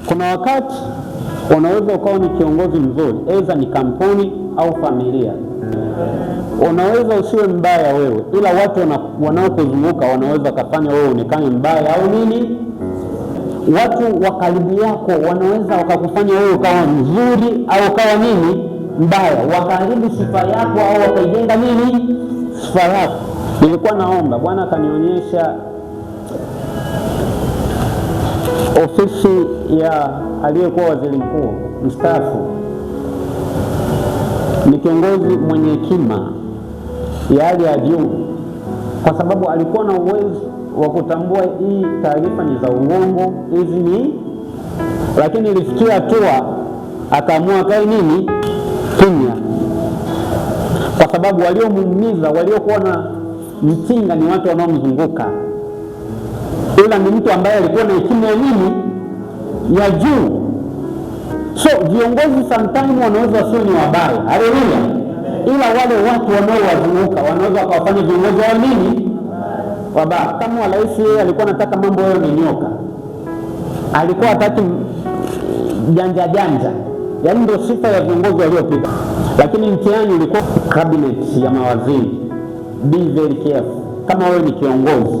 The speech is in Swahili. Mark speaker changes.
Speaker 1: Kuna wakati unaweza ukawa ni kiongozi mzuri, aidha ni kampuni au familia. Unaweza usiwe mbaya wewe, ila watu wanaokuzunguka wanaweza kufanya wewe uonekane mbaya au nini. Watu wa karibu yako wanaweza wakakufanya wewe ukawa mzuri au ukawa nini mbaya, wakaharibu sifa yako au wakaijenga nini sifa yako. Nilikuwa naomba Bwana akanionyesha ofisi ya aliyekuwa waziri mkuu mstaafu. Ni kiongozi mwenye hekima ya hali ya juu, kwa sababu alikuwa na uwezo wa kutambua hii taarifa ni za uongo, hizi ni, lakini ilifikia hatua akaamua kae nini kimya, kwa sababu waliomuumiza, waliokuwa na mtinga ni watu wanaomzunguka, ila ni mtu ambaye alikuwa na hekima ya nini ya juu. So viongozi sometimes wanaweza wasiwe ni wabaya, haleluya, ila wale watu wanaowazunguka wanaweza wakawafanya viongozi wa nini wabaya. Kama wa rais, yeye alikuwa anataka mambo yao ni nyoka, alikuwa hataki janja janja, yaani ndio sifa ya viongozi waliopita. Lakini mtihani ulikuwa cabinet ya mawaziri. Be very careful kama wewe ni kiongozi.